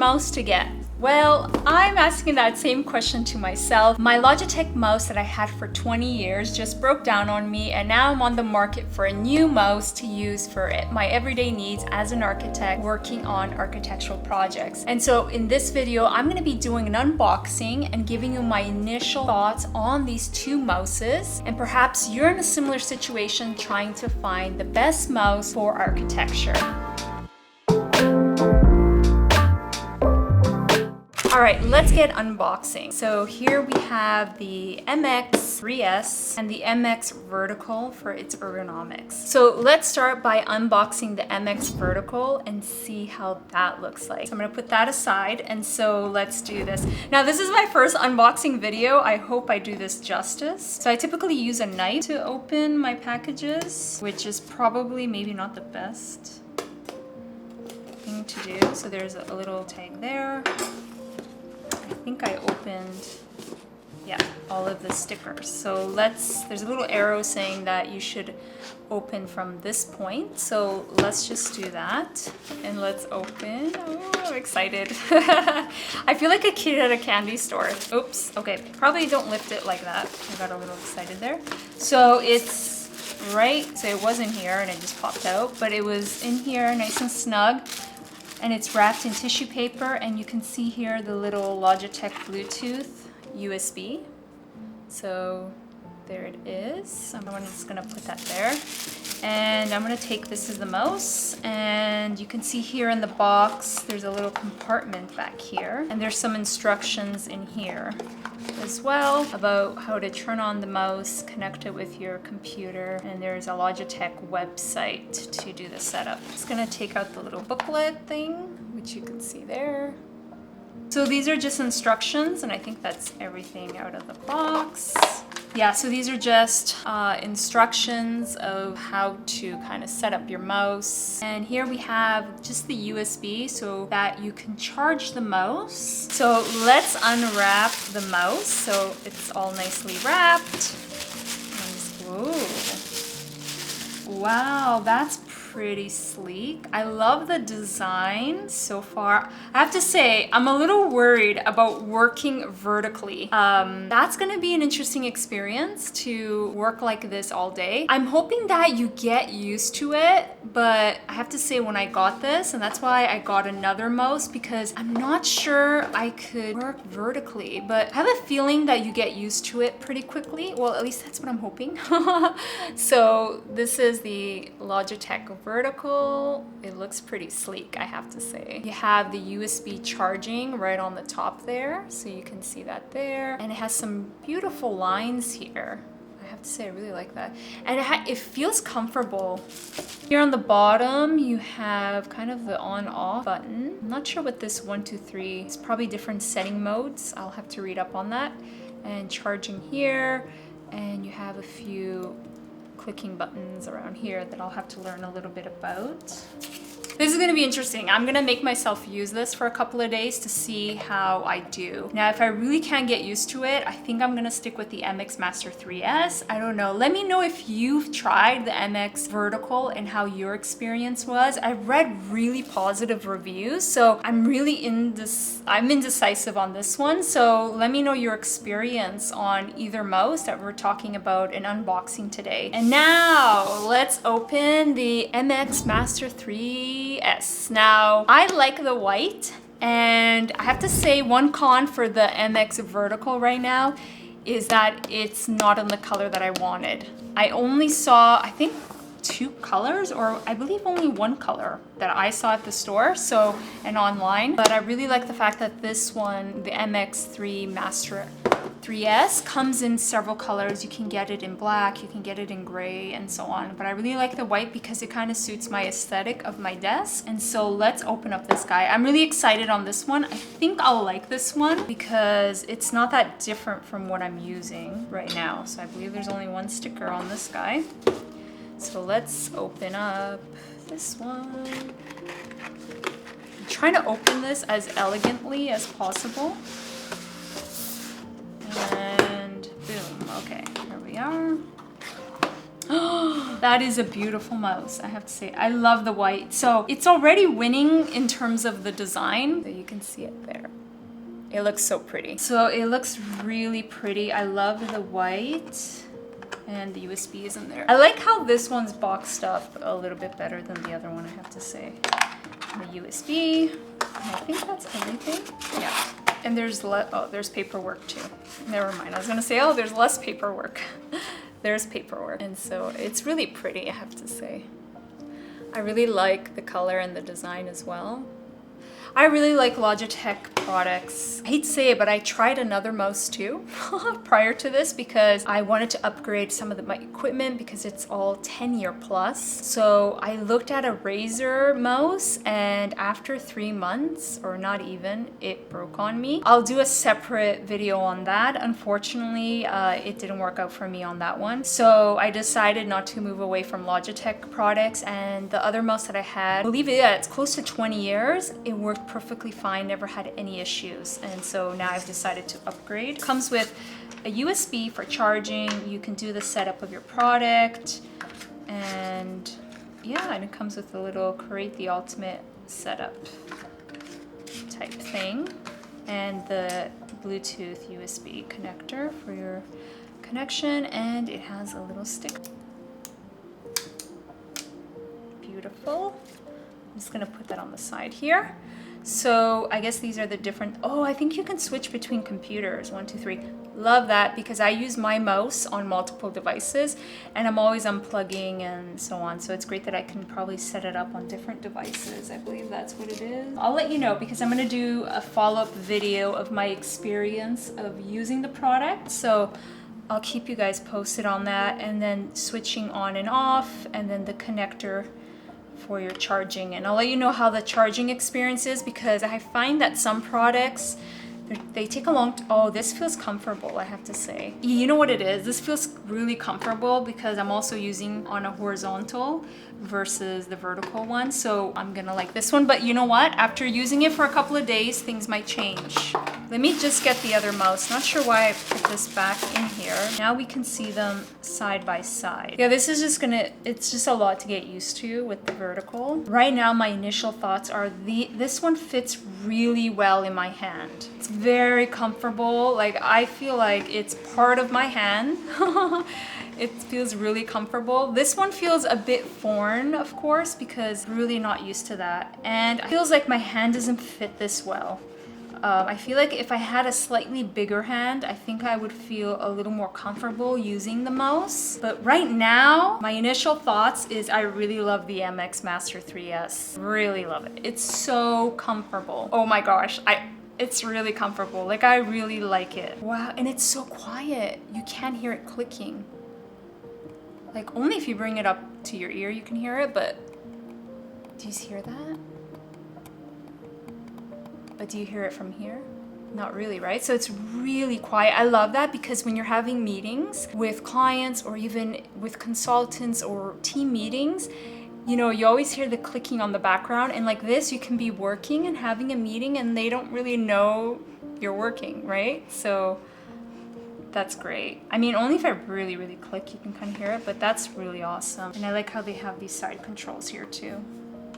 mouse to get? Well, I'm asking that same question to myself. My Logitech mouse that I had for 20 years just broke down on me, and now I'm on the market for a new mouse to use for my everyday needs as an architect working on architectural projects. And so in this video, I'm going to be doing an unboxing and giving you my initial thoughts on these two mouses. And perhaps you're in a similar situation trying to find the best mouse for architecture. All right, let's get unboxing. So here we have the MX3S and the MX Vertical for its ergonomics. So let's start by unboxing the MX Vertical and see how that looks like. So I'm gonna put that aside, and so let's do this. Now this is my first unboxing video. I hope I do this justice. So I typically use a knife to open my packages, which is probably maybe not the best thing to do. So there's a little tag there. I think I opened, yeah, all of the stickers. So there's a little arrow saying that you should open from this point. So let's just do that and let's open. Oh, I'm excited. I feel like a kid at a candy store. Oops, okay, probably don't lift it like that. I got a little excited there. So it's right, so it was in here and it just popped out, but it was in here nice and snug. And it's wrapped in tissue paper, and you can see here the little Logitech Bluetooth USB. So there it is. I'm just gonna put that there. And I'm gonna take this as the mouse, and you can see here in the box, there's a little compartment back here. And there's some instructions in here as well about how to turn on the mouse, connect it with your computer, and there's a Logitech website to do the setup. Just gonna take out the little booklet thing, which you can see there. So these are just instructions, and I think that's everything out of the box. Yeah, so these are just instructions of how to kind of set up your mouse. And here we have just the USB so that you can charge the mouse. So let's unwrap the mouse. So it's all nicely wrapped. Ooh. Wow, that's pretty sleek. I love the design so far. I have to say, I'm a little worried about working vertically. That's gonna be an interesting experience to work like this all day. I'm hoping that you get used to it, but I have to say when I got this, and that's why I got another mouse, because I'm not sure I could work vertically, but I have a feeling that you get used to it pretty quickly. Well, at least that's what I'm hoping. So this is the Logitech Vertical. It looks pretty sleek, I have to say. You have the USB charging right on the top there, so you can see that there. And it has some beautiful lines here. I have to say, I really like that. And it feels comfortable. Here on the bottom, you have kind of the on-off button. I'm not sure what this 1, 2, 3, it's probably different setting modes. I'll have to read up on that. And charging here, and you have a few clicking buttons around here that I'll have to learn a little bit about. This is gonna be interesting. I'm gonna make myself use this for a couple of days to see how I do. Now, if I really can't get used to it, I think I'm gonna stick with the MX Master 3S. I don't know. Let me know if you've tried the MX Vertical and how your experience was. I've read really positive reviews, so I'm really indecisive on this one. So let me know your experience on either mouse that we're talking about and unboxing today. And now let's open the MX Master 3S. Now, I like the white, and I have to say one con for the MX Vertical right now is that it's not in the color that I wanted. I only saw, I think, 2 colors, or I believe only 1 color that I saw at the store, so, and online. But I really like the fact that this one, the MX3 Master 3S, comes in several colors. You can get it in black, you can get it in gray, and so on. But I really like the white because it kind of suits my aesthetic of my desk. And so let's open up this guy. I'm really excited on this one. I think I'll like this one because it's not that different from what I'm using right now. So I believe there's only 1 sticker on this guy. So let's open up this one. I'm trying to open this as elegantly as possible. And boom, okay, here we are. That is a beautiful mouse, I have to say. I love the white. So it's already winning in terms of the design. So you can see it there. It looks so pretty. So it looks really pretty. I love the white. And the USB is in there. I like how this one's boxed up a little bit better than the other one, I have to say. The USB. I think that's everything. Yeah. And there's there's paperwork too. Never mind. I was gonna say, oh, there's less paperwork. There's paperwork. And so it's really pretty, I have to say. I really like the color and the design as well. I really like Logitech products. I hate to say it, but I tried another mouse too prior to this because I wanted to upgrade some of my equipment because it's all 10-year plus. So I looked at a Razer mouse and after 3 months, or not even, it broke on me. I'll do a separate video on that. Unfortunately, it didn't work out for me on that one. So I decided not to move away from Logitech products, and the other mouse that I had, believe it, yeah, it's close to 20 years. It worked perfectly fine, never had any issues, and so now I've decided to upgrade. It comes with a USB for charging. You can do the setup of your product, and yeah, and it comes with a little create the ultimate setup type thing, and the Bluetooth USB connector for your connection, and it has a little stick. Beautiful. I'm just gonna put that on the side here. So I guess these are the different, oh, I think you can switch between computers, 1, 2, 3. Love that because I use my mouse on multiple devices and I'm always unplugging and so on. So it's great that I can probably set it up on different devices. I believe that's what it is. I'll let you know because I'm gonna do a follow-up video of my experience of using the product. So I'll keep you guys posted on that, and then switching on and off, and then the connector for your charging. And I'll let you know how the charging experience is because I find that some products, they take a long oh, this feels comfortable, I have to say. You know what it is? This feels really comfortable because I'm also using on a horizontal versus the vertical one. So I'm gonna like this one, but you know what? After using it for a couple of days, things might change. Let me just get the other mouse. Not sure why I put this back in here. Now we can see them side by side. Yeah, this is just it's just a lot to get used to with the vertical. Right now, my initial thoughts are this one fits really well in my hand. It's very comfortable. Like, I feel like it's part of my hand. It feels really comfortable. This one feels a bit foreign, of course, because I'm really not used to that. And it feels like my hand doesn't fit this well. I feel like if I had a slightly bigger hand, I think I would feel a little more comfortable using the mouse. But right now, my initial thoughts is I really love the MX Master 3S. Really love it. It's so comfortable. Oh my gosh, it's really comfortable. Like, I really like it. Wow, and it's so quiet. You can't hear it clicking. Like, only if you bring it up to your ear you can hear it, but do you hear that? But do you hear it from here? Not really, right? So it's really quiet. I love that because when you're having meetings with clients or even with consultants or team meetings, you know, you always hear the clicking on the background, and like this, you can be working and having a meeting and they don't really know you're working, right? So that's great. I mean, only if I really, really click, you can kind of hear it, but that's really awesome. And I like how they have these side controls here too.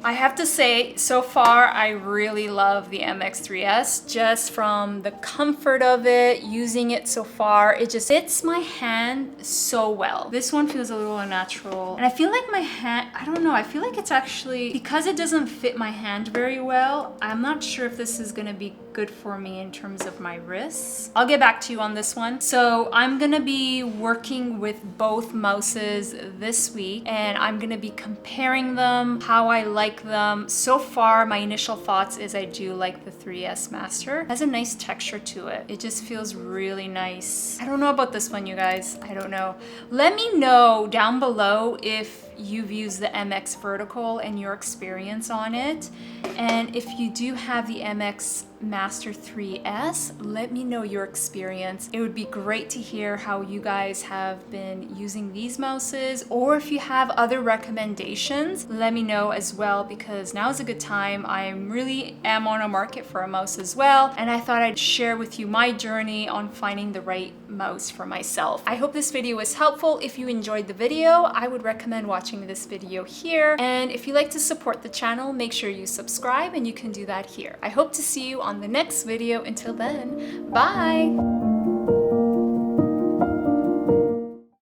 I have to say, so far, I really love the MX3S just from the comfort of it, using it so far. It just fits my hand so well. This one feels a little unnatural. And I feel like my hand, I don't know, I feel like it's actually, because it doesn't fit my hand very well, I'm not sure if this is gonna be good for me in terms of my wrists. I'll get back to you on this one. So I'm gonna be working with both mouses this week, and I'm gonna be comparing them, how I like them. So far, my initial thoughts is I do like the 3S Master. It has a nice texture to it. It just feels really nice. I don't know about this one, you guys. I don't know. Let me know down below if you've used the MX Vertical and your experience on it. And if you do have the MX Master 3S, let me know your experience. It would be great to hear how you guys have been using these mouses, or if you have other recommendations, let me know as well, because now is a good time. I really am on a market for a mouse as well, and I thought I'd share with you my journey on finding the right mouse for myself. I hope this video was helpful. If you enjoyed the video, I would recommend watching this video here. And if you like to support the channel, make sure you subscribe, and you can do that here. I hope to see you on the next video. Until then, bye!